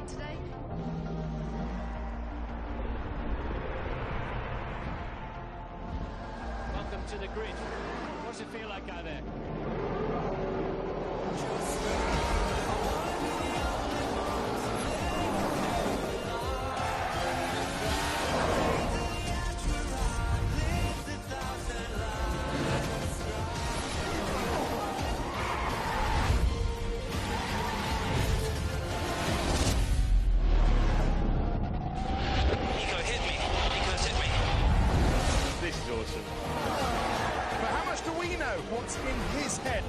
ride today? Welcome to the grid. What's it feel like out there? This is awesome. But how much do we know what's in his head?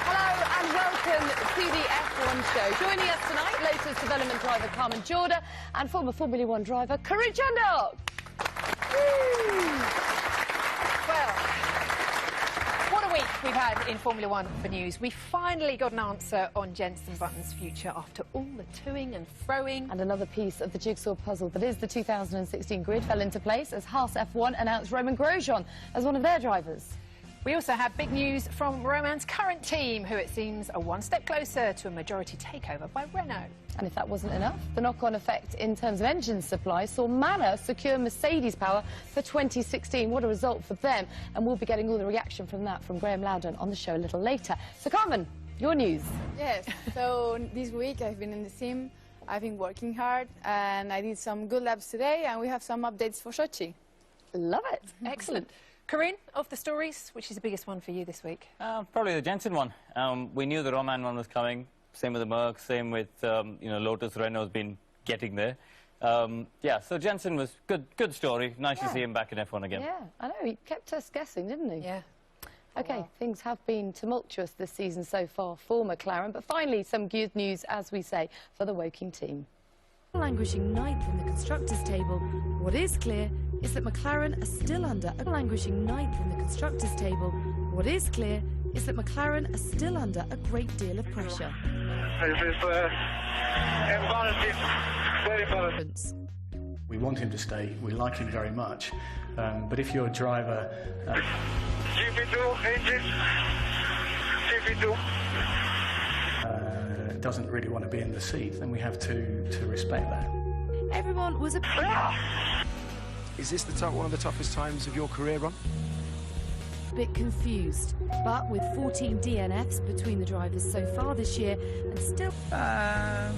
Hello and welcome to the F1 show. Joining us tonight, Lotus development driver Carmen Jorda and former Formula One driver Karun Chandhok. Well, what a week we've had in Formula One for news. We finally got an answer on Jenson Button's future after all the toing and froing. And another piece of the jigsaw puzzle that is the 2016 grid fell into place as Haas F1 announced Romain Grosjean as one of their drivers. We also have big news from Romain's current team, who it seems are one step closer to a majority takeover by Renault. And if that wasn't enough, the knock-on effect in terms of engine supply saw Manor secure Mercedes power for 2016. What a result for them. And we'll be getting all the reaction from that from Graham Loudon on the show a little later. So, Carmen, your news. Yes, so this week I've been in the sim, I've been working hard, and I did some good laps today, and we have some updates for Sochi. Love it. Excellent. Karun, of the stories, which is the biggest one for you this week? Probably the Jenson one. We knew the Romain one was coming. Same with the Merc, same with Lotus. Renault's been getting there. Yeah, so Jenson was good story. Nice to see him back in F1 again. Yeah, I know. He kept us guessing, didn't he? Yeah. OK, things have been tumultuous this season so far for McLaren, but finally some good news, as we say, for the Woking team. Languishing ninth in the constructors' table. What is clear is that McLaren are still under a languishing ninth in the constructors' table. What is clear is that McLaren are still under a great deal of pressure. This is embarrassing, very embarrassing. We want him to stay. We like him very much. But if you're a driver, GP2 engine, GP2. Doesn't really want to be in the seat, then we have to respect that. Everyone was a Is this one of the toughest times of your career, Ron? bit confused, but with 14 DNFs between the drivers so far this year, and still. I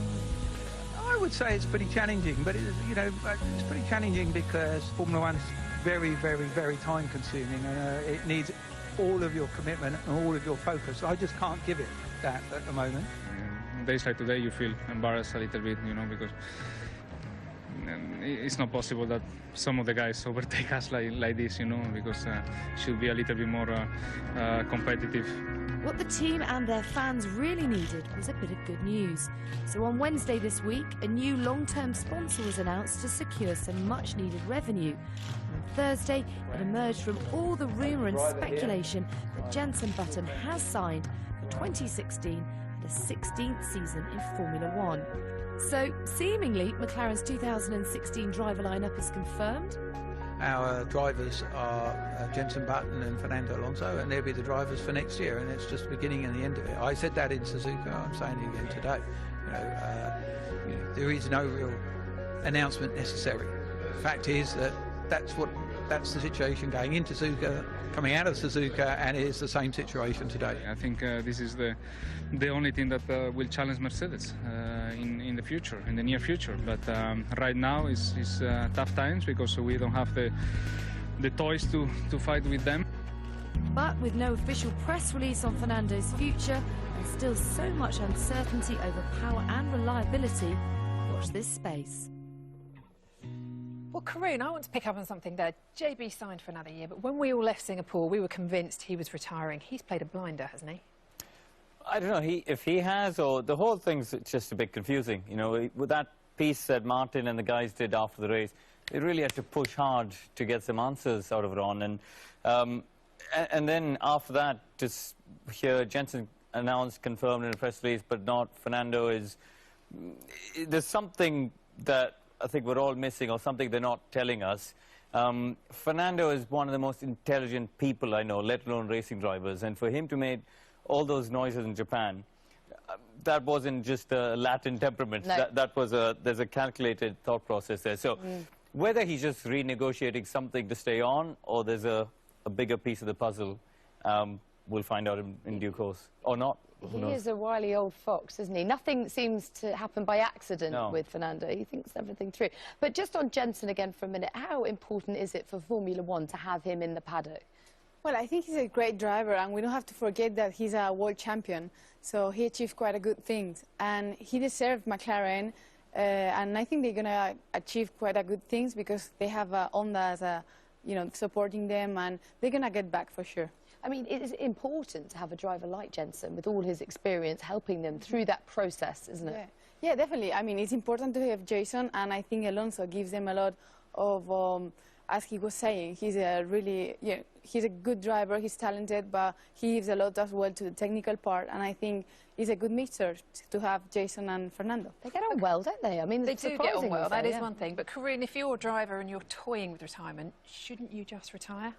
would say it's pretty challenging, but it's pretty challenging because Formula One is very, very, very time-consuming, and it needs all of your commitment and all of your focus. I just can't give it that at the moment. Days like today, you feel embarrassed a little bit, because it's not possible that some of the guys overtake us like this, because it should be a little bit more competitive. What the team and their fans really needed was a bit of good news. So on Wednesday this week, a new long-term sponsor was announced to secure some much-needed revenue. On Thursday, it emerged from all the rumour and speculation that Jenson Button has signed for 2016 and a 16th season in Formula One. So, seemingly, McLaren's 2016 driver lineup is confirmed. Our drivers are Jenson Button and Fernando Alonso, and they'll be the drivers for next year, and it's just the beginning and the end of it. I said that in Suzuka, I'm saying it again today. There is no real announcement necessary. The fact is that that's the situation going into Suzuka, coming out of Suzuka, and it is the same situation today. I think this is the only thing that will challenge Mercedes in the future, in the near future. But right now is tough times because we don't have the toys to fight with them. But with no official press release on Fernando's future and still so much uncertainty over power and reliability, watch this space. Well, Karun, I want to pick up on something there. JB signed for another year, but when we all left Singapore, we were convinced he was retiring. He's played a blinder, hasn't he? I don't know if he has, or the whole thing's just a bit confusing. With that piece that Martin and the guys did after the race, they really had to push hard to get some answers out of Ron. And then after that, just hear Jenson announced, confirmed in a press release, but not Fernando there's something that I think we're all missing, or something they're not telling us. Fernando is one of the most intelligent people I know, let alone racing drivers. And for him to make all those noises in Japan, that wasn't just a Latin temperament. No. That was there's a calculated thought process there. So whether he's just renegotiating something to stay on, or there's a bigger piece of the puzzle, we'll find out in due course, or not. He is a wily old fox, isn't he? Nothing seems to happen by accident with Fernando. He thinks everything through. But just on Jenson again for a minute, how important is it for Formula One to have him in the paddock? Well, I think he's a great driver, and we don't have to forget that he's a world champion. So he achieved quite a good things, and he deserved McLaren. And I think they're going to achieve quite a good things because they have Honda as supporting them, and they're going to get back for sure. I mean, it is important to have a driver like Jenson with all his experience helping them through that process, isn't it? Yeah, definitely. I mean, it's important to have Jason, and I think Alonso gives them a lot of, as he was saying, he's a really, he's a good driver, he's talented, but he gives a lot as well to the technical part, and I think it's a good mixture to have Jason and Fernando. They get on well, don't they? I mean, they do get on well, that is yeah. one thing. But Karun, if you're a driver and you're toying with retirement, shouldn't you just retire?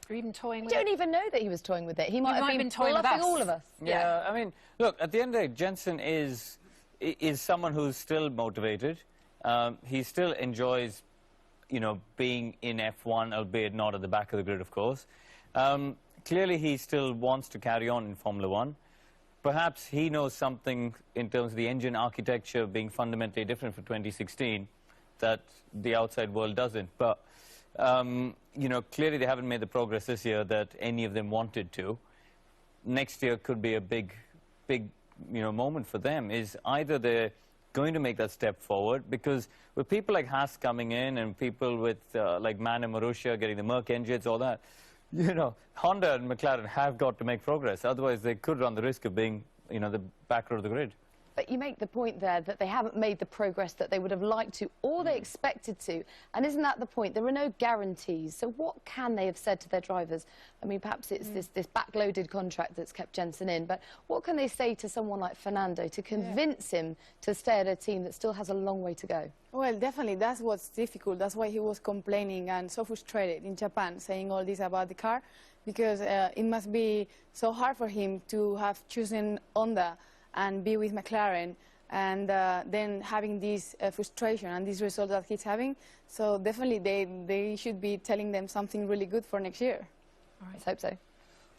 Or even toying with it? We don't even know that he was toying with it. He might have been toying with us. all of us. Yeah, I mean, look, at the end of the day, Jenson is someone who's still motivated. He still enjoys, being in F1, albeit not at the back of the grid, of course. Clearly, he still wants to carry on in Formula One. Perhaps he knows something in terms of the engine architecture being fundamentally different for 2016 that the outside world doesn't. But clearly they haven't made the progress this year that any of them wanted to. Next year could be a big, moment for them. Is either they're going to make that step forward, because with people like Haas coming in and people with like Mann and Marussia getting the Merc engines, all that, Honda and McLaren have got to make progress. Otherwise, they could run the risk of being, the back row of the grid. But you make the point there that they haven't made the progress that they would have liked to or they expected to. And isn't that the point? There are no guarantees. So what can they have said to their drivers? I mean, perhaps it's this backloaded contract that's kept Jenson in. But what can they say to someone like Fernando to convince him to stay at a team that still has a long way to go? Well, definitely, that's what's difficult. That's why he was complaining and so frustrated in Japan, saying all this about the car, because it must be so hard for him to have chosen Honda and be with McLaren, and then having this frustration and this result that he's having. So definitely they should be telling them something really good for next year. All right. Let's hope so.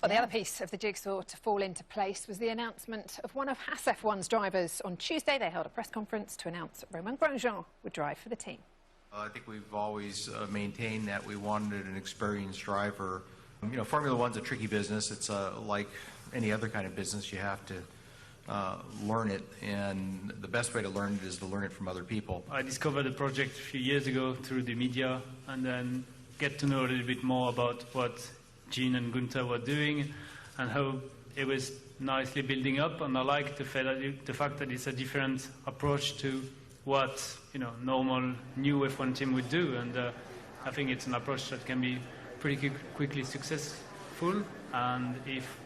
Well, the other piece of the jigsaw to fall into place was the announcement of one of Haas F1's drivers. On Tuesday, they held a press conference to announce that Romain Grosjean would drive for the team. I think we've always maintained that we wanted an experienced driver. Formula One's a tricky business. It's like any other kind of business. You have to learn it, and the best way to learn it is to learn it from other people. I discovered the project a few years ago through the media, and then get to know a little bit more about what Jean and Gunther were doing and how it was nicely building up. And I like the fact that it's a different approach to what normal new F1 team would do, and I think it's an approach that can be pretty quickly successful. And if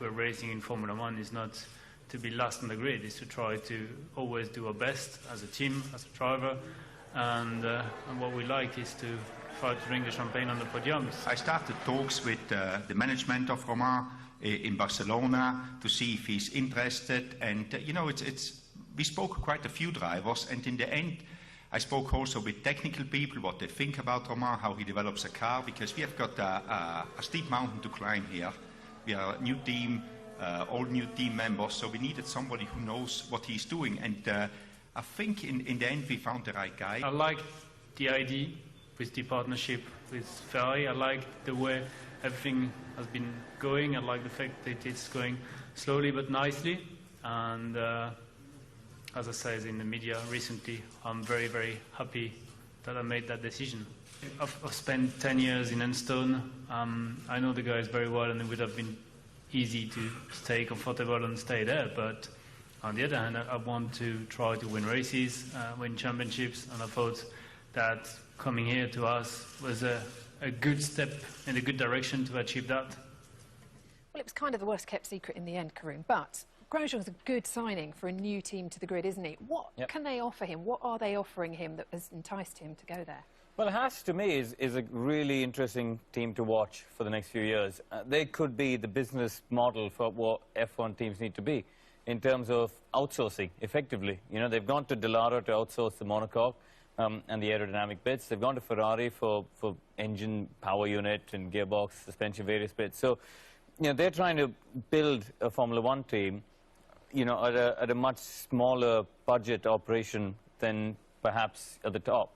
we're racing in Formula One, it's not to be last on the grid, is to try to always do our best as a team, as a driver, and what we like is to try to bring the champagne on the podiums. I started talks with the management of Romain in Barcelona to see if he's interested, and we spoke quite a few drivers, and in the end I spoke also with technical people, what they think about Romain, how he develops a car, because we have got a steep mountain to climb here. We are a new team, all new team members, so we needed somebody who knows what he's doing, and I think in the end we found the right guy. I like the idea with the partnership with Ferrari. I like the way everything has been going. I like the fact that it's going slowly but nicely, and as I said in the media recently, I'm very, very happy that I made that decision. I've spent 10 years in Enstone. I know the guys very well, and it would have been easy to stay comfortable and stay there, but on the other hand, I want to try to win races, win championships, and I thought that coming here to us was a good step in a good direction to achieve that. Well, it was kind of the worst kept secret in the end, Karun, but Grosjean's a good signing for a new team to the grid, isn't he? What can they offer him? What are they offering him that has enticed him to go there? Well, Haas, to me, is a really interesting team to watch for the next few years. They could be the business model for what F1 teams need to be in terms of outsourcing, effectively. You know, they've gone to Dallara to outsource the monocoque and the aerodynamic bits. They've gone to Ferrari for engine, power unit and gearbox, suspension, various bits. So, you know, they're trying to build a Formula One team, you know, at a much smaller budget operation than perhaps at the top.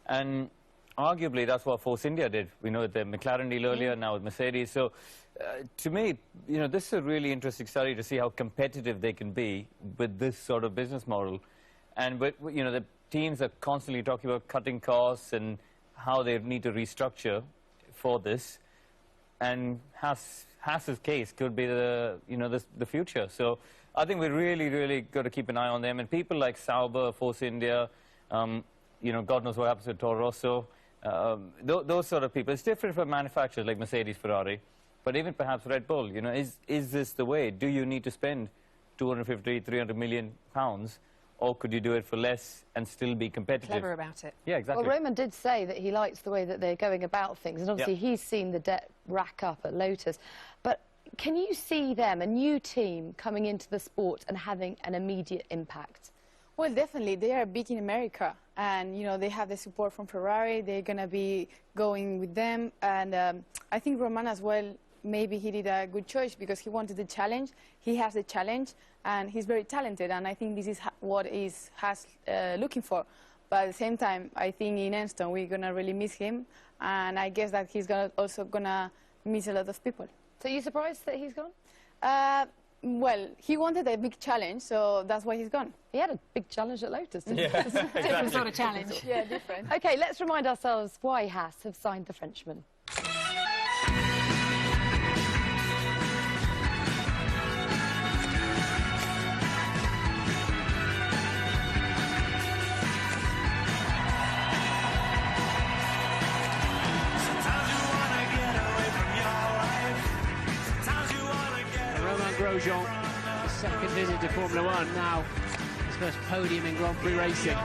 And arguably, that's what Force India did. We know the McLaren deal earlier, now with Mercedes. So, to me, you know, this is a really interesting study to see how competitive they can be with this sort of business model. And, you know, the teams are constantly talking about cutting costs and how they need to restructure for this. And Haas's case could be the, you know, the future. So I think we really got to keep an eye on them. And people like Sauber, Force India, you know, God knows what happens with Toro Rosso. Those sort of people. It's different from manufacturers like Mercedes, Ferrari, but even perhaps Red Bull. You know, is this the way? Do you need to spend 250, 300 million pounds, or could you do it for less and still be competitive? Clever about it. Yeah, exactly. Well, Roman did say that he likes the way that they're going about things, and obviously he's seen the debt rack up at Lotus. But can you see them, a new team, coming into the sport and having an immediate impact? Well, definitely. They are big in America, and, you know, they have the support from Ferrari. They're going to be going with them, and I think Roman as well, maybe he did a good choice because he wanted the challenge. He has the challenge, and he's very talented, and I think this is what is Haas looking for. But at the same time, I think in Enstone we're going to really miss him, and I guess that he's also going to miss a lot of people. So are you surprised that he's gone? Well, he wanted a big challenge, so that's why he's gone. He had a big challenge at Lotus, didn't he? Different sort of challenge. Yeah, different. OK, let's remind ourselves why Haas have signed the Frenchman. Grosjean, his second visit to Formula One, now his first podium in Grand Prix racing.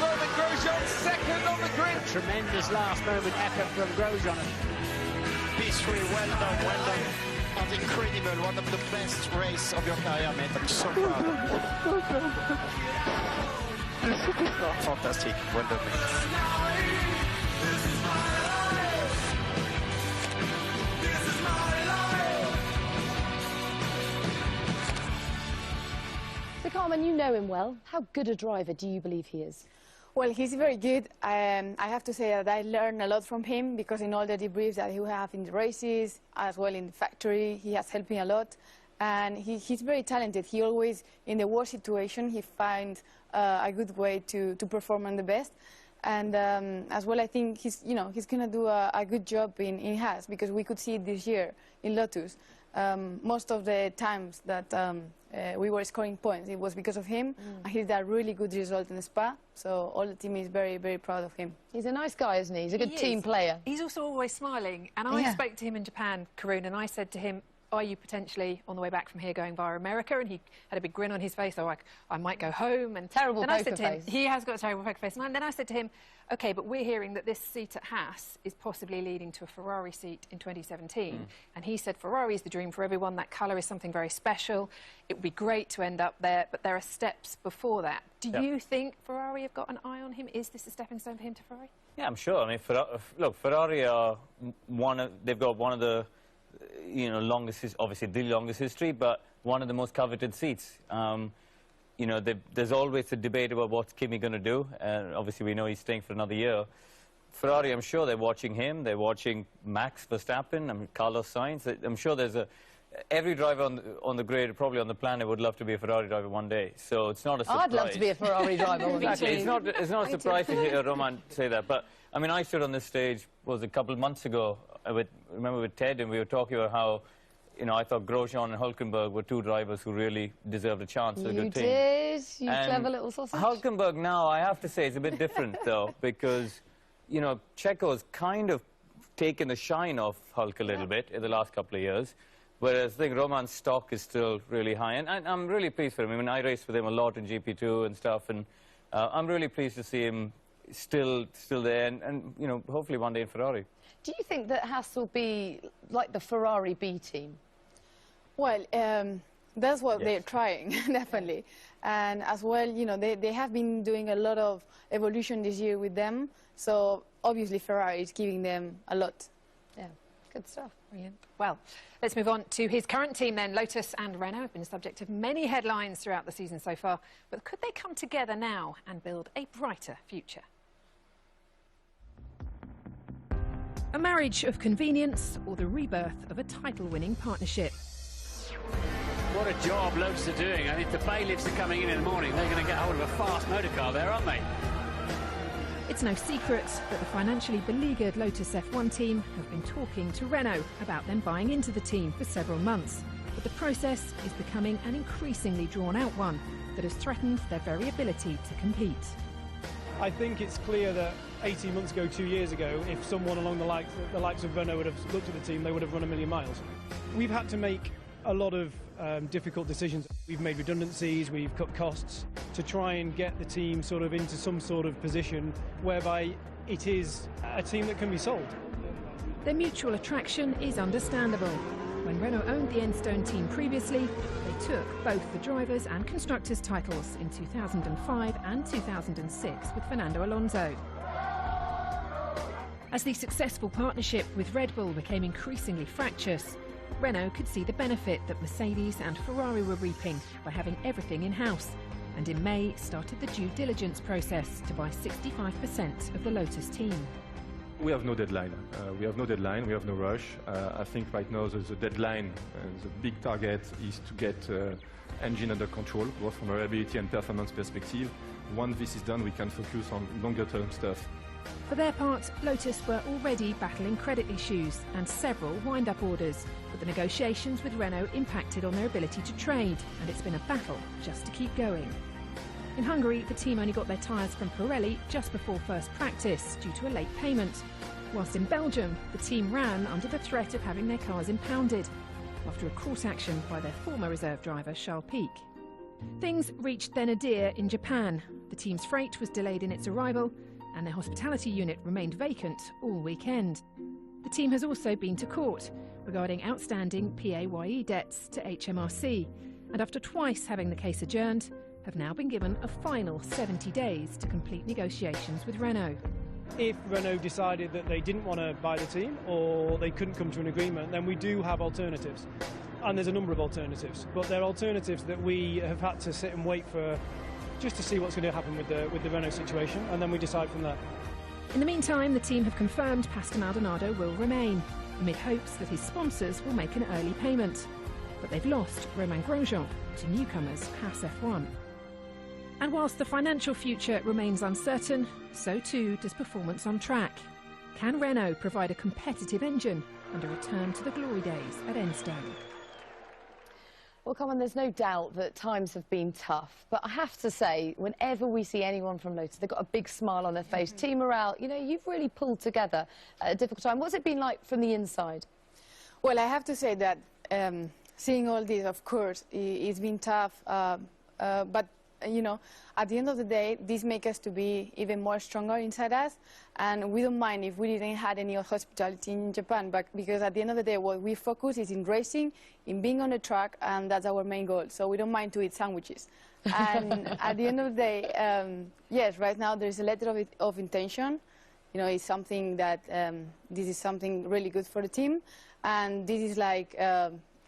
Roman Grosjean second on the grid. Tremendous last moment effort from Grosjean. P3, well done, well done. And incredible, one of the best race of your career, mate. I'm so proud. Fantastic, well done, mate. So, Carmen, you know him well. How good a driver do you believe he is? Well, he's very good. I have to say that I learned a lot from him because in all the debriefs that he have in the races, as well in the factory, he has helped me a lot. And he's very talented. He always, in the worst situation, he finds a good way to perform on the best. And as well, I think he's going to do a good job in Haas, because we could see it this year in Lotus. Most of the times that we were scoring points, it was because of him. He did a really good result in Spa, so all the team is very proud of him. He's a nice guy, isn't he? He's a good team player. He's also always smiling. And I spoke to him in Japan, Karun, and I said to him, are you potentially on the way back from here going via America? And he had a big grin on his face, so I might go home. And terrible poker face. Him, he has got a terrible poker face. And then I said to him, OK, but we're hearing that this seat at Haas is possibly leading to a Ferrari seat in 2017. And he said Ferrari is the dream for everyone. That colour is something very special. It would be great to end up there, but there are steps before that. Do you think Ferrari have got an eye on him? Is this a stepping stone for him to Ferrari? Yeah, I'm sure. I mean, look, Ferrari are they've got one of the longest, obviously the longest history, but one of the most coveted seats. You know, there's always a debate about what's Kimi going to do, and obviously we know he's staying for another year. Ferrari, I'm sure they're watching him. They're watching Max Verstappen. I mean, Carlos Sainz. I'm sure there's every driver on the grid, probably on the planet, would love to be a Ferrari driver one day. So it's not a surprise. I'd love to be a Ferrari driver. Exactly. It's not a surprise to hear Roman say that. But I mean, I stood on this stage a couple of months ago remember with Ted, and we were talking about how, I thought Grosjean and Hülkenberg were two drivers who really deserved a chance. You did, you clever little sausage. Hülkenberg now, I have to say, is a bit different, though, because, Checo's kind of taken the shine off Hulk a little bit in the last couple of years, whereas I think Romain's stock is still really high. And I'm really pleased for him. I mean, I raced with him a lot in GP2 and stuff, and I'm really pleased to see him still there, and you know, hopefully one day in Ferrari. Do you think that Haas will be like the Ferrari B team? Well, that's what they're trying, definitely. And as well, you know, they have been doing a lot of evolution this year with them. So obviously Ferrari is giving them a lot. Yeah, good stuff. Brilliant. Well, let's move on to his current team then. Lotus and Renault have been the subject of many headlines throughout the season so far. But could they come together now and build a brighter future? A marriage of convenience or the rebirth of a title-winning partnership? What a job Lotus are doing. I think the bailiffs are coming in the morning. They're going to get hold of a fast motor car there, aren't they? It's no secret that the financially beleaguered Lotus F1 team have been talking to Renault about them buying into the team for several months. But the process is becoming an increasingly drawn-out one that has threatened their very ability to compete. I think it's clear that 18 months ago, 2 years ago, if someone along the likes of Renault would have looked at the team, they would have run a million miles. We've had to make a lot of difficult decisions. We've made redundancies, we've cut costs to try and get the team sort of into some sort of position whereby it is a team that can be sold. Their mutual attraction is understandable. When Renault owned the Enstone team previously, they took both the drivers' and constructors' titles in 2005 and 2006 with Fernando Alonso. As the successful partnership with Red Bull became increasingly fractious, Renault could see the benefit that Mercedes and Ferrari were reaping by having everything in-house, and in May started the due diligence process to buy 65% of the Lotus team. We have no deadline. We have no rush. I think right now the deadline, the big target is to get engine under control, both from a reliability and performance perspective. Once this is done, we can focus on longer-term stuff. For their part, Lotus were already battling credit issues and several wind-up orders, but the negotiations with Renault impacted on their ability to trade, and it's been a battle just to keep going. In Hungary, the team only got their tyres from Pirelli just before first practice due to a late payment, whilst in Belgium, the team ran under the threat of having their cars impounded after a court action by their former reserve driver, Charles Pic. Things reached their nadir in Japan. The team's freight was delayed in its arrival, and their hospitality unit remained vacant all weekend. The team has also been to court regarding outstanding PAYE debts to HMRC, and after twice having the case adjourned, have now been given a final 70 days to complete negotiations with Renault. If Renault decided that they didn't want to buy the team or they couldn't come to an agreement, then we do have alternatives. And there's a number of alternatives, but they're alternatives that we have had to sit and wait for just to see what's going to happen with the Renault situation, and then we decide from there. In the meantime, the team have confirmed Pastor Maldonado will remain, amid hopes that his sponsors will make an early payment. But they've lost Romain Grosjean to newcomers Haas F1. And whilst the financial future remains uncertain, so too does performance on track. Can Renault provide a competitive engine and a return to the glory days at Enstone? Well, come on, there's no doubt that times have been tough. But I have to say, whenever we see anyone from Lotus, they've got a big smile on their face. Team morale, you know, you've really pulled together at a difficult time. What's it been like from the inside? Well, I have to say that seeing all this, of course, it's been tough. But, you know, at the end of the day, this makes us to be even more stronger inside us. And we don't mind if we didn't have any hospitality in Japan, but because at the end of the day, what we focus is in racing, in being on the track, and that's our main goal. So we don't mind to eat sandwiches. And at the end of the day, yes, right now there's a letter of intention. You know, it's something that this is something really good for the team. And this is like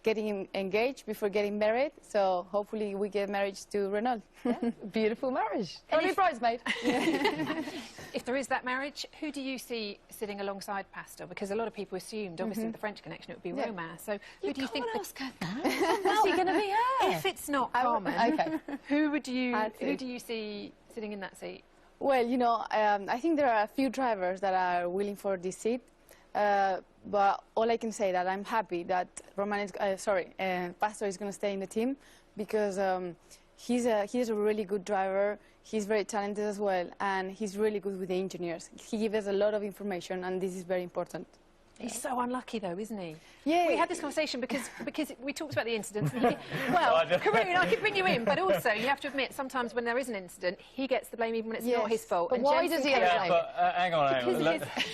getting engaged before getting married. So hopefully we get married to Renault. Yeah, beautiful marriage. Only bridesmaid. If there is that marriage, who do you see sitting alongside Pastor? Because a lot of people assumed, obviously, with the French connection, it would be Romain. So who do you think? Ask her that. Is he going to be her? If it's not Carmen, who do you see sitting in that seat? Well, you know, I think there are a few drivers that are willing for this seat. But all I can say that I'm happy that Pastor is going to stay in the team because he's a really good driver. He's very talented as well, and he's really good with the engineers. He gives us a lot of information, and this is very important. He's so unlucky, though, isn't he? Yeah. We had this conversation because we talked about the incident. Well, Karun, I could bring you in, but also you have to admit sometimes when there is an incident, he gets the blame even when it's not his fault. But and why Jensen does he have the blame? But, hang on.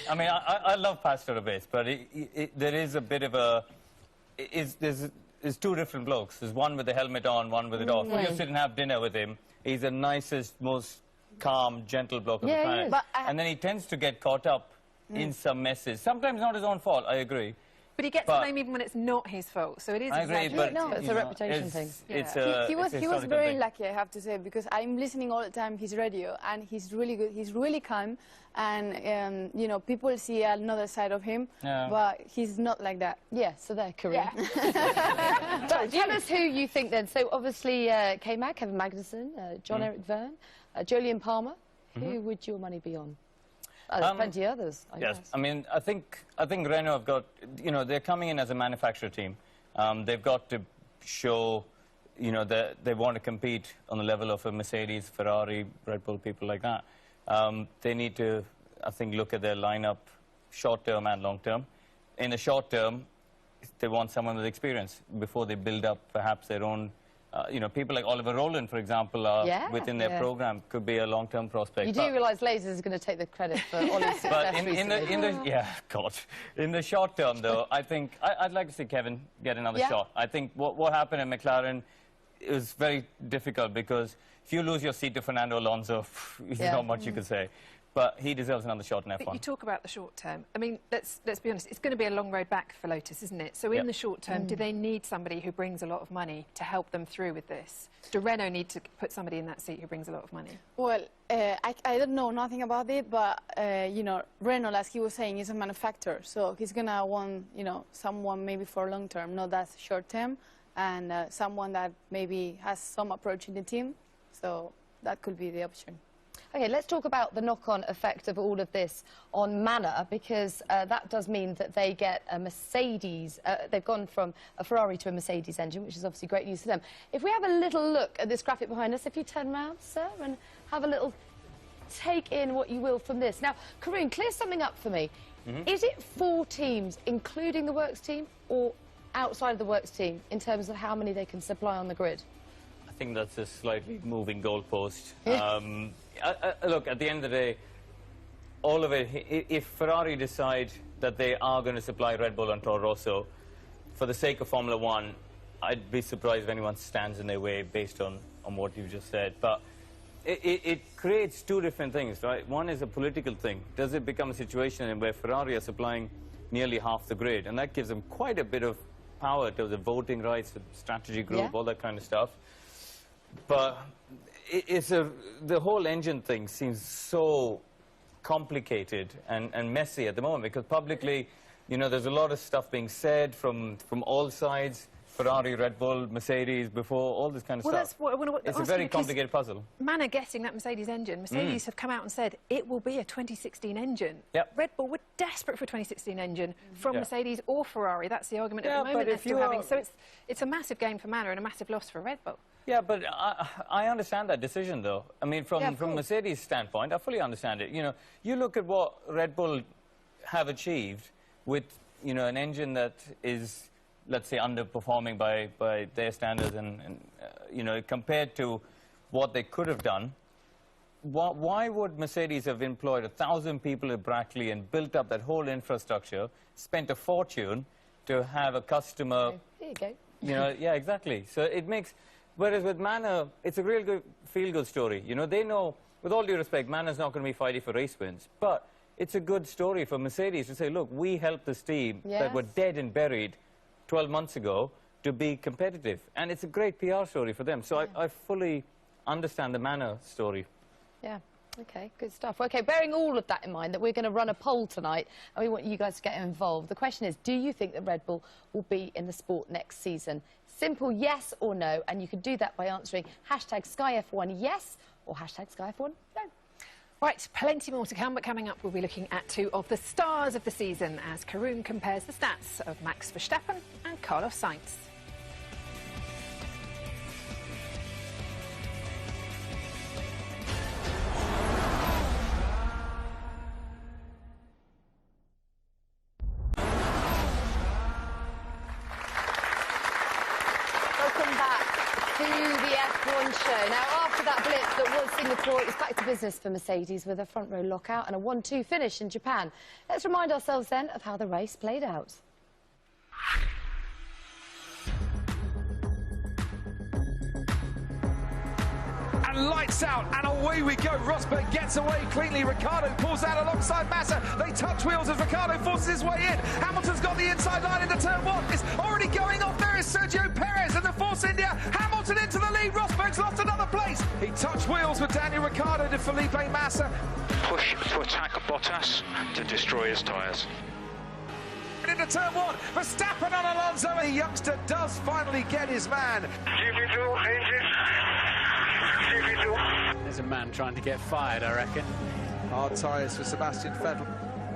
I mean, I love Pastore Base, but there is a bit of a... There's two different blokes. There's one with the helmet on, one with it off. When you sit and have dinner with him, he's the nicest, most calm, gentle bloke on the planet. And then he tends to get caught up in some messes. Sometimes not his own fault, I agree. But he gets the blame even when it's not his fault, so it is I agree, exactly... but it's a reputation thing. He was very lucky, I have to say, because I'm listening all the time his radio, and he's really good. He's really calm, and you know, people see another side of him, but he's not like that. Yeah, so there, Karun. But tell us who you think then. So obviously K-Mag, Kevin Magnussen, John-Eric Verne, Jolyon Palmer. Who would your money be on? There's plenty of others, I guess. I mean, I think Renault have got, you know, they're coming in as a manufacturer team. They've got to show, you know, that they want to compete on the level of a Mercedes, Ferrari, Red Bull, people like that. They need to, I think, look at their lineup short-term and long-term. In the short term, they want someone with experience before they build up perhaps their own. You know, people like Oliver Rowland, for example, are within their program, could be a long-term prospect. You do realise Lasers is going to take the credit for Ollie's success but in the short term, though, I think I'd like to see Kevin get another shot. I think what happened in McLaren is very difficult because if you lose your seat to Fernando Alonso, there's not much you can say. But he deserves another shot in F1. But you talk about the short term. I mean, let's be honest, it's going to be a long road back for Lotus, isn't it? So in the short term, do they need somebody who brings a lot of money to help them through with this? Do Renault need to put somebody in that seat who brings a lot of money? Well, I don't know nothing about it, but, you know, Renault, as he was saying, is a manufacturer. So he's going to want, you know, someone maybe for long term, not that short term, and someone that maybe has some approach in the team. So that could be the option. OK, let's talk about the knock-on effect of all of this on Manor, because that does mean that they get a Mercedes. They've gone from a Ferrari to a Mercedes engine, which is obviously great news for them. If we have a little look at this graphic behind us, if you turn around, sir, and have a little take in what you will from this. Now, Karun, clear something up for me. Is it 4 teams, including the works team, or outside of the works team, in terms of how many they can supply on the grid? I think that's a slightly moving goalpost. Look, at the end of the day, all of it, if Ferrari decide that they are going to supply Red Bull and Toro Rosso, for the sake of Formula One, I'd be surprised if anyone stands in their way based on what you've just said. But it creates two different things, right? One is a political thing. Does it become a situation where Ferrari are supplying nearly half the grid? And that gives them quite a bit of power to the voting rights, the strategy group, all that kind of stuff. But the whole engine thing seems so complicated and messy at the moment because publicly, you know, there's a lot of stuff being said from all sides. Ferrari, Red Bull, Mercedes, before, all this kind of stuff. That's what I want to it's a very complicated puzzle. Manor getting that Mercedes engine, Mercedes have come out and said it will be a 2016 engine. Red Bull were desperate for a 2016 engine from Mercedes or Ferrari. That's the argument at the moment they're still having. So it's a massive game for Manor and a massive loss for Red Bull. Yeah, but I understand that decision, though. I mean, from Mercedes' standpoint, I fully understand it. You know, you look at what Red Bull have achieved with, you know, an engine that is, let's say, underperforming by their standards and you know, compared to what they could have done. Why would Mercedes have employed 1,000 people at Brackley and built up that whole infrastructure, spent a fortune to have a customer... There you go. You know, yeah, exactly. So it makes... Whereas with Manor, it's a real good, feel-good story. You know, they know, with all due respect, Manor's not going to be fighting for race wins. But it's a good story for Mercedes to say, look, we helped this team that were dead and buried 12 months ago to be competitive. And it's a great PR story for them. So I fully understand the Manor story. Yeah. OK, good stuff. OK, bearing all of that in mind, that we're going to run a poll tonight, and we want you guys to get involved. The question is, do you think that Red Bull will be in the sport next season? Simple yes or no, and you can do that by answering #SkyF1 yes or #SkyF1 no. Right, plenty more to come, but coming up we'll be looking at 2 of the stars of the season as Karun compares the stats of Max Verstappen and Carlos Sainz. show. Now, after that blitz that was Singapore, it was back to business for Mercedes with a front row lockout and a 1-2 finish in Japan. Let's remind ourselves then of how the race played out. And lights out, and away we go. Rosberg gets away cleanly. Ricciardo pulls out alongside Massa. They touch wheels as Ricciardo forces his way in. Hamilton's got the inside line into turn one. It's already going off. There is Sergio Perez and the Force India. Hamilton into the lead. Rosberg's lost another place. He touched wheels with Daniel Ricciardo to Felipe Massa. Push to attack Bottas to destroy his tyres. Into turn one. Verstappen on Alonso. The youngster does finally get his man. GP2 engine. GP2. There's a man trying to get fired, I reckon. Hard tyres for Sebastian Vettel.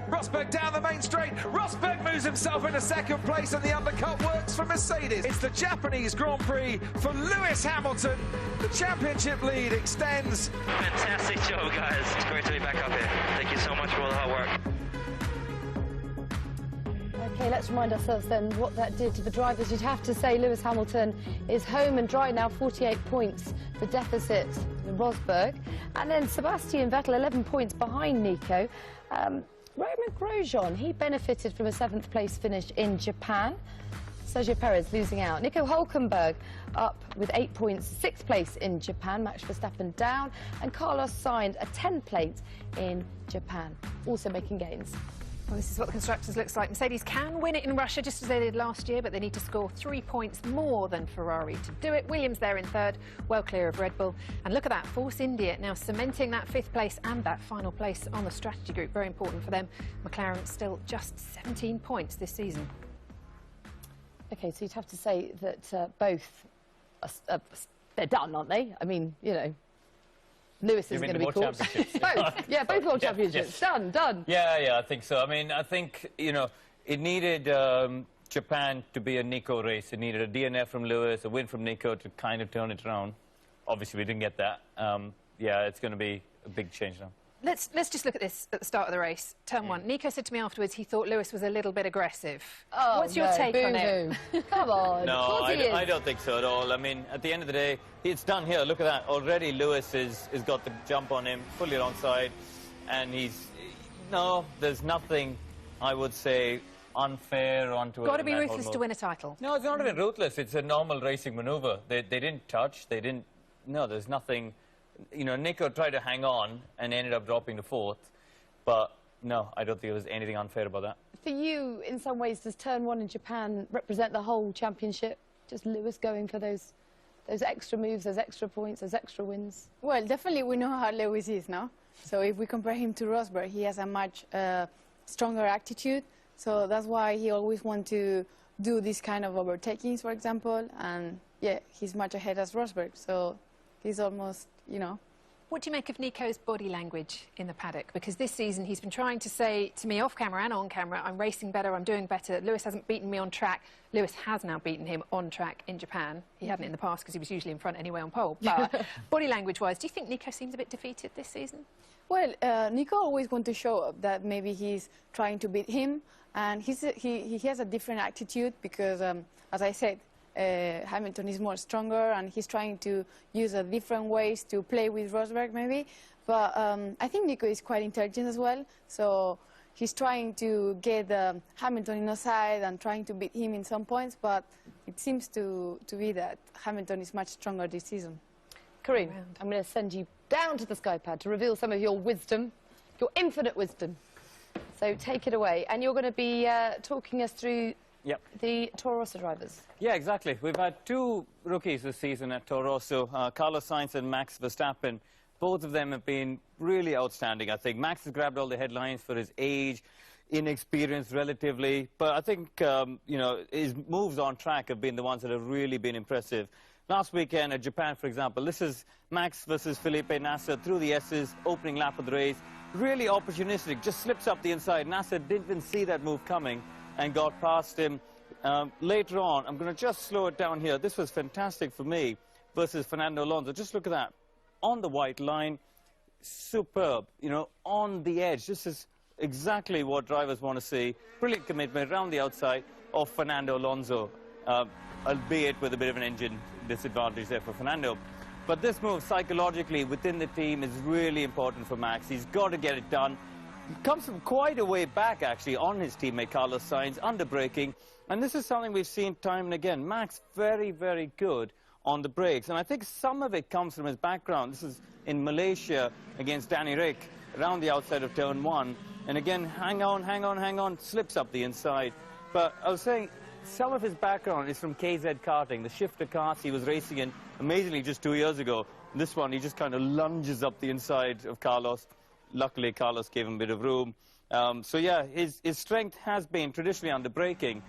Rosberg down the main straight. Rosberg moves himself into second place, and the undercut works for Mercedes. It's the Japanese Grand Prix for Lewis Hamilton. The championship lead extends. Fantastic job, guys. It's great to be back up here. Thank you so much for all the hard work. OK, let's remind ourselves then what that did to the drivers. You'd have to say Lewis Hamilton is home and dry now, 48 points, the deficit to Rosberg. And then Sebastian Vettel, 11 points behind Nico. Roman Grosjean, he benefited from a 7th place finish in Japan. Sergio Perez losing out. Nico Hülkenberg up with 8 points, 6th place in Japan. Max Verstappen down. And Carlos Sainz a 10th place in Japan, also making gains. Well, this is what the Constructors looks like. Mercedes can win it in Russia just as they did last year, but they need to score 3 points more than Ferrari to do it. Williams there in 3rd, well clear of Red Bull. And look at that, Force India now cementing that 5th place and that final place on the strategy group. Very important for them. McLaren still just 17 points this season. OK, so you'd have to say that both, they're done, aren't they? I mean, you know, Lewis is going to be caught. Both, yeah, both World Championships. Yes. Done. Yeah, I think so. I mean, I think, you know, it needed Japan to be a Nico race. It needed a DNF from Lewis, a win from Nico to kind of turn it around. Obviously, we didn't get that. Yeah, it's going to be a big change now. Let's just look at this at the start of the race. Turn one. Nico said to me afterwards he thought Lewis was a little bit aggressive. Oh, what's your take on it? Come on. No, I don't think so at all. I mean, at the end of the day, it's done here. Look at that. Already Lewis has got the jump on him, fully alongside, and no, there's nothing, I would say, unfair onto it. Got to be ruthless to win a title. No, it's not even ruthless. It's a normal racing manoeuvre. They didn't touch. They didn't. No, there's nothing. You know, Nico tried to hang on and ended up dropping to 4th, but no, I don't think there was anything unfair about that. For you, in some ways, does turn one in Japan represent the whole championship? Just Lewis going for those extra moves, those extra points, those extra wins? Well, definitely we know how Lewis is now. So if we compare him to Rosberg, he has a much stronger attitude. So that's why he always wants to do this kind of overtakings, for example. And yeah, he's much ahead as Rosberg. So he's almost, you know. What do you make of Nico's body language in the paddock? Because this season he's been trying to say to me off camera and on camera, I'm racing better, I'm doing better. Lewis hasn't beaten me on track. Lewis has now beaten him on track in Japan. He hadn't in the past because he was usually in front anyway on pole. But body language-wise, do you think Nico seems a bit defeated this season? Well, Nico always wants to show up that maybe he's trying to beat him. And he has a different attitude because, as I said, Hamilton is more stronger and he's trying to use different ways to play with Rosberg maybe. But I think Nico is quite intelligent as well. So he's trying to get Hamilton in the side and trying to beat him in some points. But it seems to be that Hamilton is much stronger this season. Kareem, I'm going to send you down to the Skypad to reveal some of your wisdom, your infinite wisdom. So take it away. And you're going to be talking us through the Toro Rosso drivers. Yeah, exactly. We've had 2 rookies this season at Toro Rosso, Carlos Sainz and Max Verstappen. Both of them have been really outstanding, I think. Max has grabbed all the headlines for his age, inexperience relatively, but I think, you know, his moves on track have been the ones that have really been impressive. Last weekend at Japan, for example, this is Max versus Felipe Nasser through the S's, opening lap of the race. Really opportunistic, just slips up the inside. Nasser didn't even see that move coming and got past him. Later on, I'm going to just slow it down here. This was fantastic for me versus Fernando Alonso. Just look at that. On the white line, superb, you know, on the edge. This is exactly what drivers want to see. Brilliant commitment around the outside of Fernando Alonso, albeit with a bit of an engine disadvantage there for Fernando. But this move, psychologically, within the team is really important for Max. He's got to get it done. He comes from quite a way back, actually, on his teammate Carlos Sainz, under braking. And this is something we've seen time and again. Max, very, very good on the brakes. And I think some of it comes from his background. This is in Malaysia against Danny Rick, around the outside of turn 1. And again, hang on, slips up the inside. But I was saying, some of his background is from KZ Karting, the shifter karts he was racing in, amazingly, just 2 years ago. This one, he just kind of lunges up the inside of Carlos. Luckily, Carlos gave him a bit of room. So, yeah, his strength has been traditionally under braking.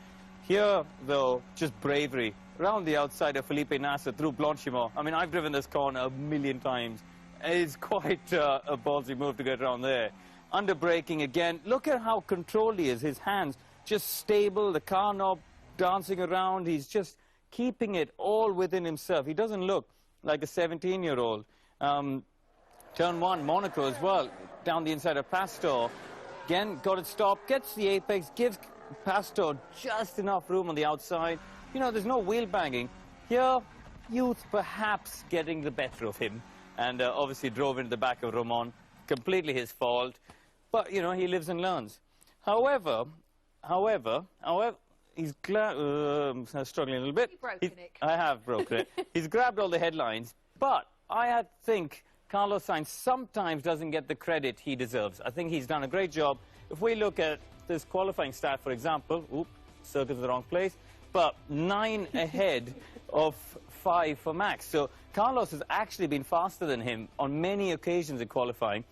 Here, though, just bravery. Around the outside of Felipe Nasser through Blanchimont. I mean, I've driven this corner a million times. It's quite a ballsy move to get around there. Under braking again. Look at how controlled he is. His hands just stable, the car knob dancing around. He's just keeping it all within himself. He doesn't look like a 17-year-old. Turn 1, Monaco as well, down the inside of Pastor. Again, got it stopped, gets the apex, gives Pastor just enough room on the outside. You know, there's no wheel banging. Here, youth perhaps getting the better of him. And obviously drove into the back of Romain. Completely his fault. But, you know, he lives and learns. However, he's I'm struggling a little bit. You've broken it. I have broken it. He's grabbed all the headlines. But I think Carlos Sainz sometimes doesn't get the credit he deserves. I think he's done a great job. If we look at this qualifying stat, for example, circle's the wrong place, but 9 ahead of 5 for Max. So Carlos has actually been faster than him on many occasions in qualifying.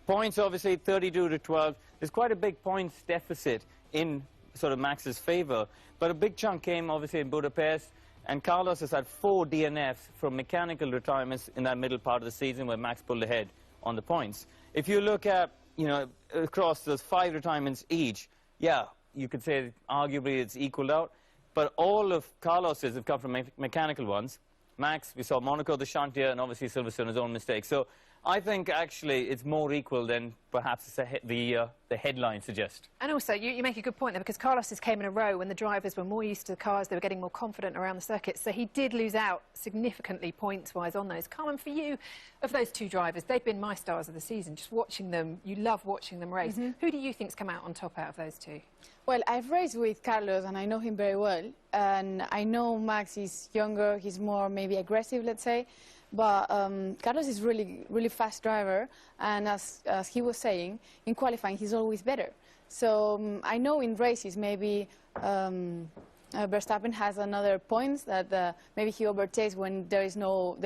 Points, obviously, 32 to 12. There's quite a big points deficit in sort of Max's favour. But a big chunk came, obviously, in Budapest. And Carlos has had 4 DNFs from mechanical retirements in that middle part of the season where Max pulled ahead on the points. If you look at, you know, across those 5 retirements each, yeah, you could say arguably it's equaled out. But all of Carlos's have come from mechanical ones. Max, we saw Monaco, the Chantier, and obviously Silverstone, his own mistake. So I think actually it's more equal than perhaps the headlines suggest. And also, you make a good point there, because Carlos's came in a row when the drivers were more used to the cars, they were getting more confident around the circuit, so he did lose out significantly points-wise on those. Carmen, for you, of those 2 drivers, they've been my stars of the season. Just watching them, you love watching them race. Who do you think's come out on top out of those 2? Well, I've raced with Carlos and I know him very well. And I know Max is younger, he's more maybe aggressive, let's say. But Carlos is really fast driver. And as he was saying, in qualifying, he's always better. So I know in races maybe Verstappen has another points that maybe he overtakes when there is no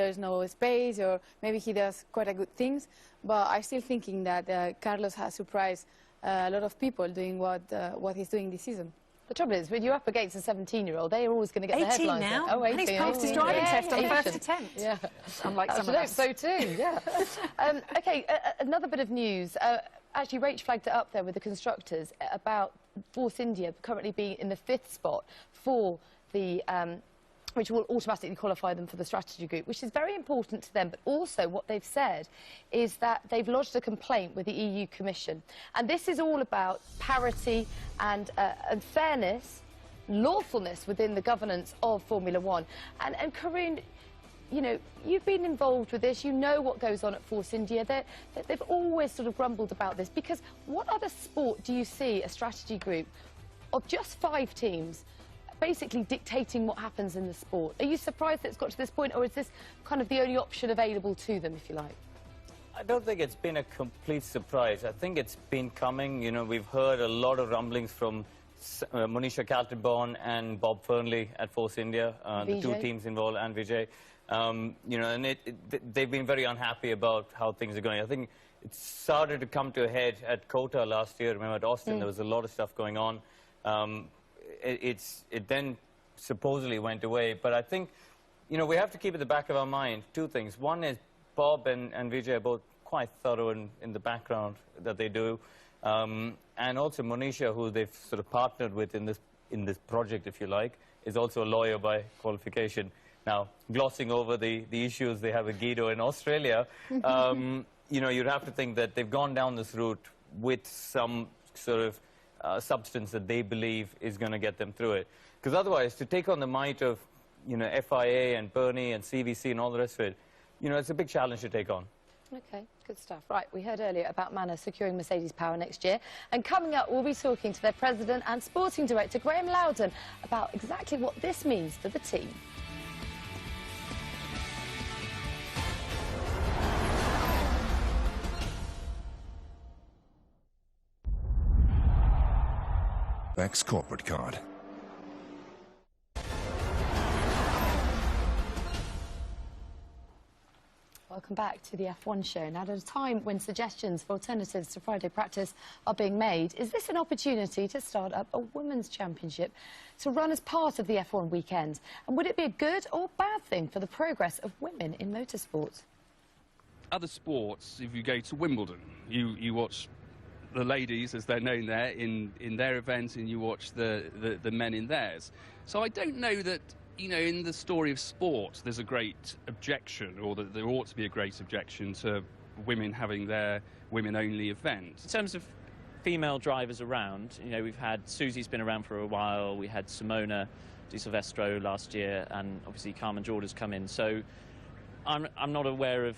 space, or maybe he does quite a good things. But I'm still thinking that Carlos has surprised a lot of people doing what he's doing this season. The trouble is, when you're up against a 17-year-old, they are always going to get the headlines. Now. Oh, 18 and he's passed his driving test on the first attempt. Yeah. Unlike some of us. So too, yeah. OK, another bit of news. Actually, Rach flagged it up there with the constructors about Force India currently being in the 5th spot for the which will automatically qualify them for the strategy group, which is very important to them. But also what they've said is that they've lodged a complaint with the EU Commission. And this is all about parity and fairness, lawfulness within the governance of Formula One. And Karun, you know, you've been involved with this. You know what goes on at Force India. They've always sort of grumbled about this, because what other sport do you see a strategy group of just 5 teams basically dictating what happens in the sport? Are you surprised that it's got to this point, or is this kind of the only option available to them, if you like? I don't think it's been a complete surprise. I think it's been coming. You know, we've heard a lot of rumblings from Monisha Kaltenborn and Bob Fernley at Force India, the 2 teams involved, and Vijay. You know, and they've been very unhappy about how things are going. I think it started to come to a head at COTA last year. Remember, at Austin, there was a lot of stuff going on. It then supposedly went away. But I think, you know, we have to keep at the back of our mind 2 things. One is Bob and Vijay are both quite thorough in the background that they do. And also Monisha, who they've sort of partnered with in this project, if you like, is also a lawyer by qualification. Now, glossing over the issues they have with Guido in Australia, you know, you'd have to think that they've gone down this route with some sort of substance that they believe is going to get them through it. Because otherwise, to take on the might of, you know, FIA and Bernie and CVC and all the rest of it, you know, it's a big challenge to take on. OK, good stuff. Right, we heard earlier about Manor securing Mercedes power next year. And coming up, we'll be talking to their president and sporting director, Graham Loudon, about exactly what this means for the team. X corporate card. Welcome back to the F1 show. Now, at a time when suggestions for alternatives to Friday practice are being made, is this an opportunity to start up a women's championship to run as part of the F1 weekend? And would it be a good or bad thing for the progress of women in motorsport? Other sports, if you go to Wimbledon, you watch the ladies, as they're known there, in their events, and you watch the men in theirs. So I don't know that, you know, in the story of sport, there's a great objection, or that there ought to be a great objection to women having their women-only event. In terms of female drivers around, you know, we've had Susie's been around for a while, we had Simona Di Silvestro last year, and obviously Carmen Jorda's come in. So I'm not aware of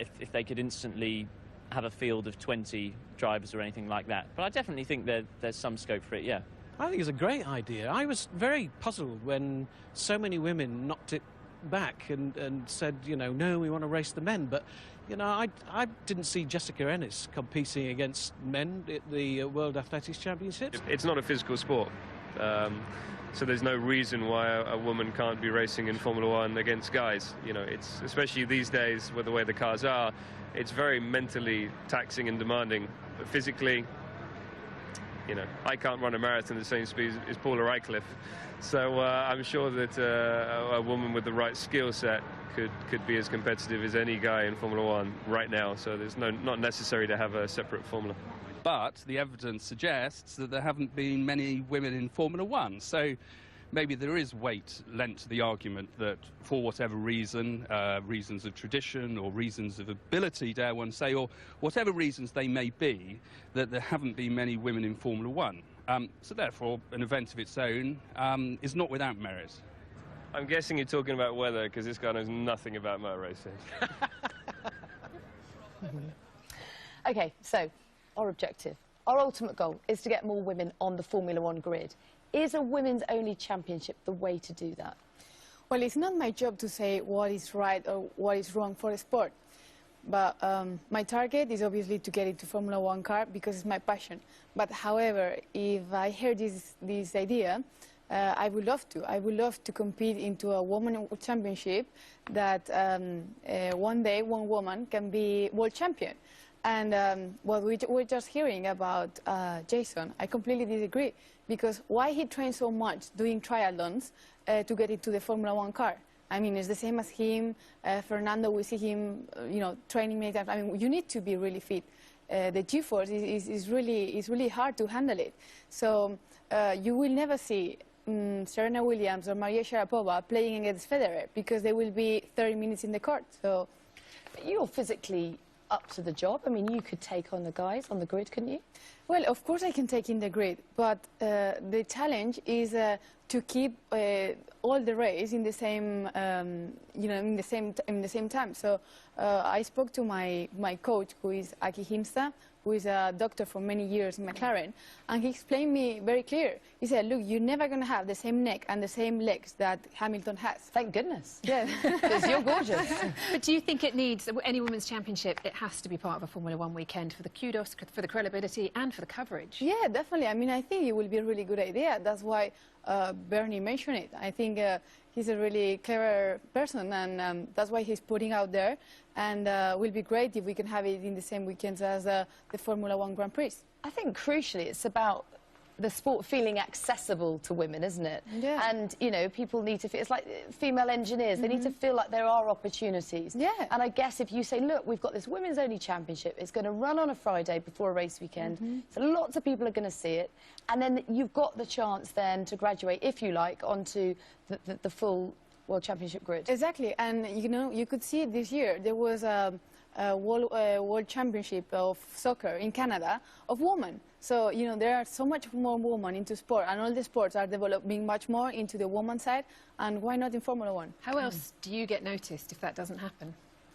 if they could instantly have a field of 20 drivers or anything like that. But I definitely think there's some scope for it, yeah. I think it's a great idea. I was very puzzled when so many women knocked it back and said, you know, no, we want to race the men. But, you know, I didn't see Jessica Ennis competing against men at the World Athletics Championships. It's not a physical sport. So there's no reason why a woman can't be racing in Formula One against guys. You know, it's especially these days with the way the cars are, it's very mentally taxing and demanding. But physically, you know, I can't run a marathon at the same speed as Paula Radcliffe. So I'm sure that a woman with the right skill set could be as competitive as any guy in Formula One right now. So there's not necessary to have a separate formula. But the evidence suggests that there haven't been many women in Formula One. So maybe there is weight lent to the argument that for whatever reason, reasons of tradition or reasons of ability, dare one say, or whatever reasons they may be, that there haven't been many women in Formula One. So therefore, an event of its own is not without merit. I'm guessing you're talking about weather, because this guy knows nothing about motor racing. OK, so our objective, our ultimate goal is to get more women on the Formula One grid. Is a women's-only championship the way to do that? Well, it's not my job to say what is right or what is wrong for the sport. But my target is obviously to get into Formula One car because it's my passion. But however, if I hear this idea, I would love to. I would love to compete into a women's championship that one day one woman can be world champion. And what we're just hearing about Jason, I completely disagree. Because why he trains so much doing triathlons to get into the Formula One car? I mean, it's the same as him. Fernando, we see him, you know, training many times. I mean, you need to be really fit. The G-force is really hard to handle it. So you will never see Serena Williams or Maria Sharapova playing against Federer because they will be 30 minutes in the court. So you're physically up to the job. I mean, you could take on the guys on the grid, couldn't you? Well, of course I can take in the grid, but the challenge is to keep all the race in the same, you know, in the same time. So I spoke to my coach, who is Aki Himsta, who is a doctor for many years in McLaren, and he explained me very clear. He said, look, you're never going to have the same neck and the same legs that Hamilton has. Thank goodness. Yeah. Because you're gorgeous. But do you think it needs, any women's championship, it has to be part of a Formula One weekend for the kudos, for the credibility and for the coverage? Yeah, definitely. I mean, I think it will be a really good idea. That's why Bernie mentioned it. I think he's a really clever person, and that's why he's putting out there. And it will be great if we can have it in the same weekends as the Formula One Grand Prix. I think crucially it's about the sport feeling accessible to women, isn't it? Yeah. And, you know, people need to feel, it's like female engineers, they need to feel like there are opportunities. Yeah. And I guess if you say, look, we've got this women's only championship, it's going to run on a Friday before a race weekend, so lots of people are going to see it, and then you've got the chance then to graduate, if you like, onto the full World Championship grid. Exactly, and you know, you could see it this year. There was a World Championship of soccer in Canada of women. So, you know, there are so much more women into sport, and all the sports are developing much more into the woman side, and why not in Formula One? How else do you get noticed if that doesn't happen?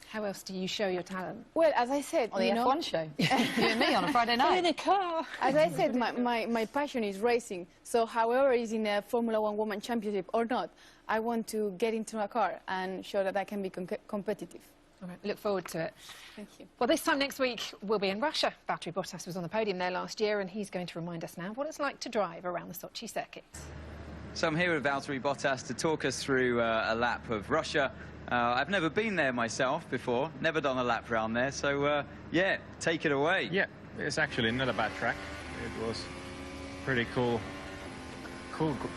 How else do you show your talent? Well, as I said, On the F1 show. You and me on a Friday night. In a car. As I said, my passion is racing. So however it's in a Formula One Women Championship or not, I want to get into a car and show that I can be competitive. All right, look forward to it. Thank you. Well, this time next week, we'll be in Russia. Valtteri Bottas was on the podium there last year, and he's going to remind us now what it's like to drive around the Sochi circuit. So I'm here with Valtteri Bottas to talk us through a lap of Russia. I've never been there myself before, never done a lap around there, so yeah, take it away. Yeah, it's actually not a bad track. It was pretty cool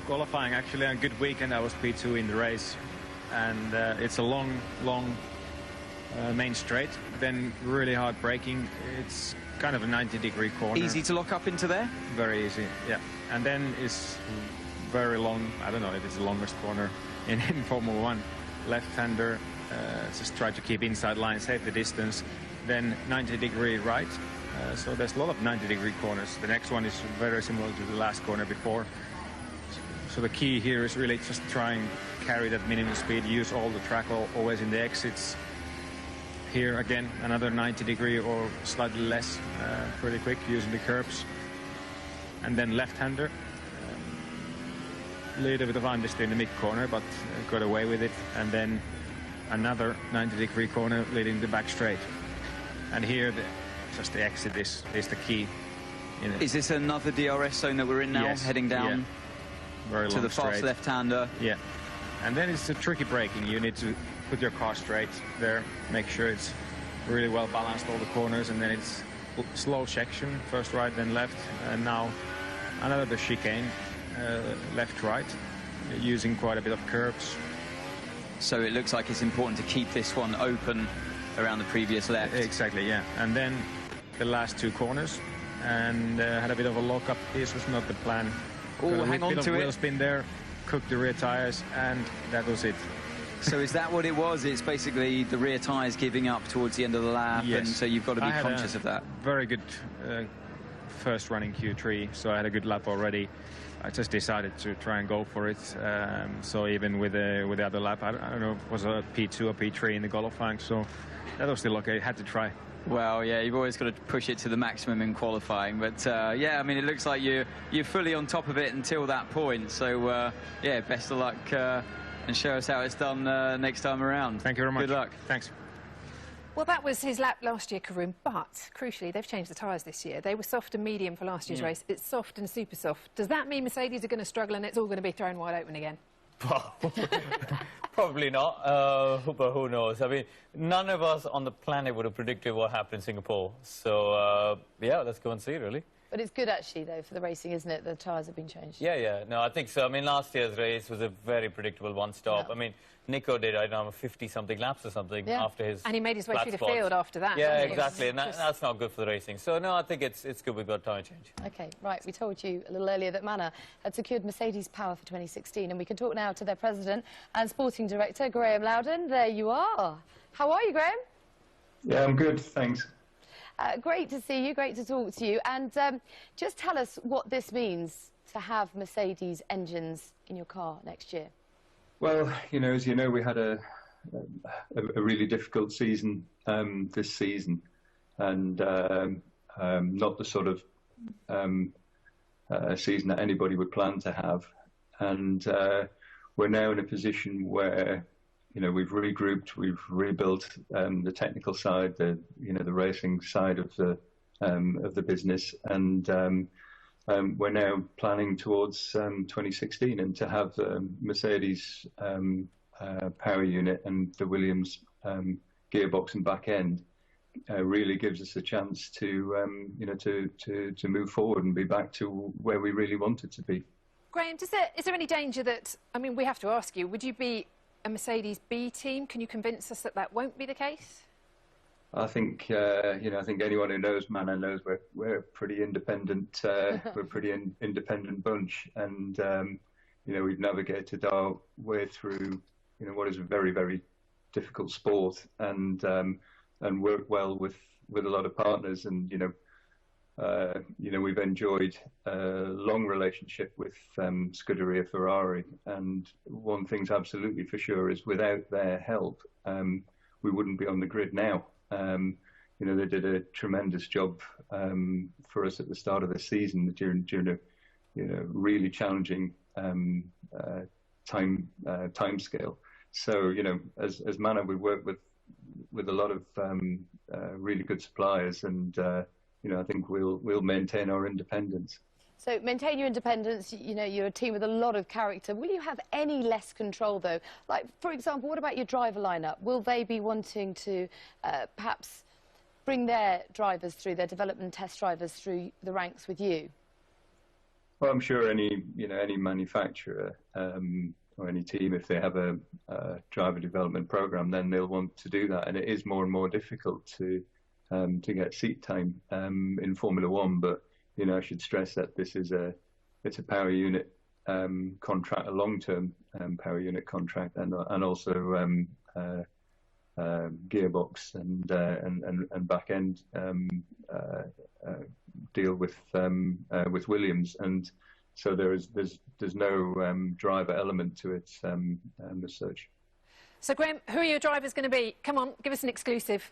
qualifying actually, and good weekend. I was P2 in the race, and it's a long main straight, then really hard braking. It's kind of a 90-degree corner. Easy to lock up into there? Very easy, yeah. And then it's very long, I don't know if it's the longest corner in Formula 1. Left-hander, just try to keep inside line, save the distance. Then 90-degree right, so there's a lot of 90-degree corners. The next one is very similar to the last corner before. So the key here is really just try and carry that minimum speed, use all the track always in the exits. Here again, another 90-degree or slightly less, pretty quick, using the curbs. And then left-hander. A little bit of understeer in the mid-corner, but got away with it. And then another 90-degree corner leading the back straight. And here, just the exit is the key. Is this another DRS zone that we're in now, yes, heading down? Yeah. Very to long the fast straight. left-hander? Yeah. And then it's a tricky braking. You need to put your car straight there, make sure it's really well balanced, all the corners, and then it's slow section, first right, then left, and now another chicane, left-right, using quite a bit of curves. So it looks like it's important to keep this one open around the previous left. Exactly, yeah. And then the last two corners, and had a bit of a lock-up. This was not the plan. Oh, hang on to it. Wheel spin there, cooked the rear tyres, and that was it. So is that what it was? It's basically the rear tyres giving up towards the end of the lap, Yes. and so you've got to be conscious of that. Very good first running Q3, so I had a good lap already. I just decided to try and go for it. So even with the other lap, I don't know if it was a P2 or P3 in the qualifying, so that was still okay. Had to try. Well, yeah, you've always got to push it to the maximum in qualifying. But, yeah, I mean, it looks like you're fully on top of it until that point. So, yeah, best of luck and show us how it's done next time around. Thank you very much. Good luck. Thanks. Well, that was his lap last year, Karun, but, crucially, they've changed the tyres this year. They were soft and medium for last year's race. It's soft and super soft. Does that mean Mercedes are going to struggle and it's all going to be thrown wide open again? Probably not, but who knows? I mean, none of us on the planet would have predicted what happened in Singapore. So, yeah, let's go and see, really. But it's good, actually, though, for the racing, isn't it? The tyres have been changed. Yeah, yeah. No, I think so. I mean, last year's race was a very predictable one-stop. Yeah. I mean, Nico did, I don't know, 50-something laps or something after his And he made his way flat through the spots. field after that. Yeah, didn't he? exactly, and that's not good for the racing. So, no, I think it's good we've got tyre change. OK, right, we told you a little earlier that Manor had secured Mercedes power for 2016, and we can talk now to their president and sporting director, Graham Loudon. There you are. How are you, Graham? Yeah, I'm good, thanks. Great to see you, great to talk to you. And just tell us what this means to have Mercedes engines in your car next year. Well, you know, as you know, we had a really difficult season this season, and not the sort of season that anybody would plan to have. And we're now in a position where, you know, we've regrouped, we've rebuilt the technical side, the racing side of the business, and we're now planning towards 2016, and to have the Mercedes power unit and the Williams gearbox and back end really gives us a chance to to move forward and be back to where we really wanted to be. Graham, is there any danger that, I mean, we have to ask you, would you be a Mercedes B team? Can you convince us that that won't be the case? I think I think anyone who knows Manor knows we're a pretty independent we're a pretty independent bunch, and we've navigated our way through what is a very, very difficult sport, and worked well with a lot of partners, and we've enjoyed a long relationship with Scuderia Ferrari, and one thing's absolutely for sure is without their help, we wouldn't be on the grid now. You know, they did a tremendous job for us at the start of the season during a really challenging time scale. So, you know, as Mana, we work with a lot of really good suppliers, and you know, I think we'll maintain our independence. So maintain your independence. You know, you're a team with a lot of character. Will you have any less control, though? Like, for example, what about your driver lineup? Will they be wanting to perhaps bring their drivers through, their development test drivers through the ranks with you? Well, I'm sure any manufacturer or any team, if they have a driver development program, then they'll want to do that. And it is more and more difficult to get seat time in Formula One. But you know, I should stress that this is it's a power unit contract, a long-term power unit contract, and also gearbox and back end deal with Williams, and so there's no driver element to it as such. So Graham, who are your drivers going to be? Come on, give us an exclusive.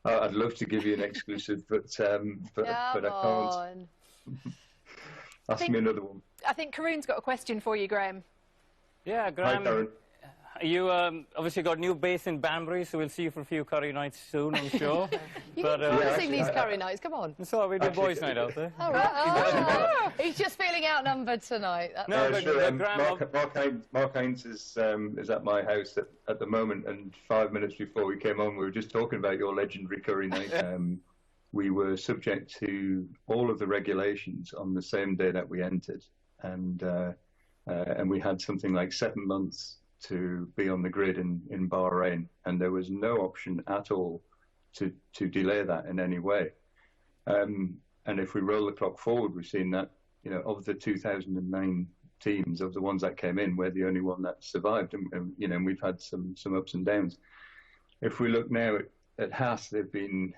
I'd love to give you an exclusive, but I can't. Ask me another one. I think Karun's got a question for you, Graham. Yeah, Graham. Hi, Karun. You obviously got a new base in Banbury, so we'll see you for a few curry nights soon, I'm sure. You can promising these curry nights, come on. So we do boys' night out there. All right. He's just feeling outnumbered tonight. Mark Hines is at my house at the moment, and 5 minutes before we came on, we were just talking about your legendary curry night. We were subject to all of the regulations on the same day that we entered, and we had something like 7 months to be on the grid in Bahrain, and there was no option at all to delay that in any way. And if we roll the clock forward, we've seen that, you know, of the 2009 teams, of the ones that came in, we're the only one that survived, and you know, and we've had some ups and downs. If we look now at Haas, they've been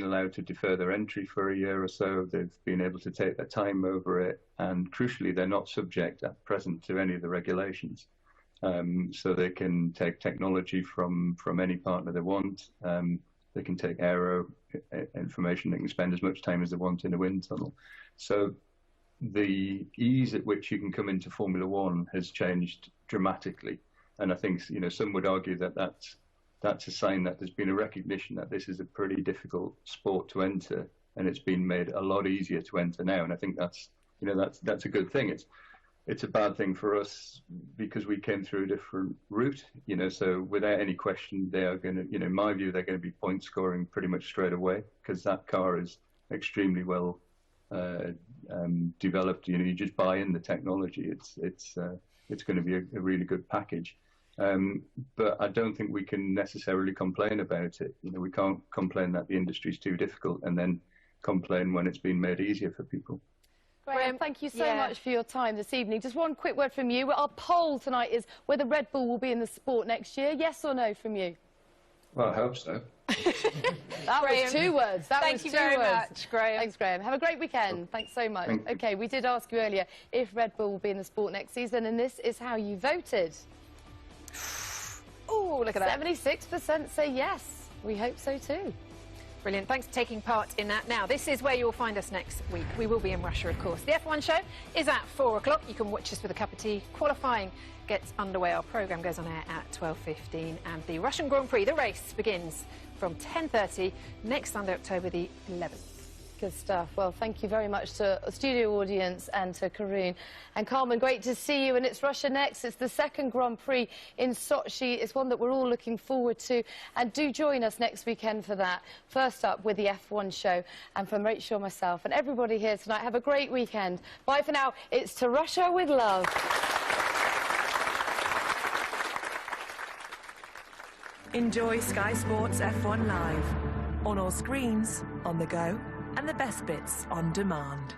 allowed to defer their entry for a year or so. They've been able to take their time over it, and crucially, they're not subject at present to any of the regulations. So they can take technology from any partner they want. They can take aero information. They can spend as much time as they want in a wind tunnel. So the ease at which you can come into Formula One has changed dramatically. And I think, you know, some would argue that that's a sign that there's been a recognition that this is a pretty difficult sport to enter, and it's been made a lot easier to enter now. And I think that's a good thing. It's a bad thing for us because we came through a different route, you know, so without any question, they are going to, you know, in my view, they're going to be point scoring pretty much straight away, because that car is extremely well developed. You know, you just buy in the technology. It's going to be a really good package. But I don't think we can necessarily complain about it. You know, we can't complain that the industry is too difficult and then complain when it's been made easier for people. Graham, thank you so much for your time this evening. Just one quick word from you. Our poll tonight is whether Red Bull will be in the sport next year. Yes or no from you? Well, I hope so. That was 2 words. Thank you very much, Graham. Thanks, Graham. Have a great weekend. Thanks so much. OK, we did ask you earlier if Red Bull will be in the sport next season, and this is how you voted. Oh, look at that. 76% say yes. We hope so too. Brilliant. Thanks for taking part in that. Now, this is where you'll find us next week. We will be in Russia, of course. The F1 show is at 4 o'clock. You can watch us with a cup of tea. Qualifying gets underway. Our programme goes on air at 12:15. And the Russian Grand Prix, the race, begins from 10:30 next Sunday, October the 11th. Good stuff. Well, thank you very much to the studio audience and to Karun. And Carmen, great to see you. And it's Russia next. It's the second Grand Prix in Sochi. It's one that we're all looking forward to. And do join us next weekend for that. First up with the F1 show. And from Rachel, myself, and everybody here tonight, have a great weekend. Bye for now. It's To Russia with Love. Enjoy Sky Sports F1 Live. On all screens, on the go, and the best bits on demand.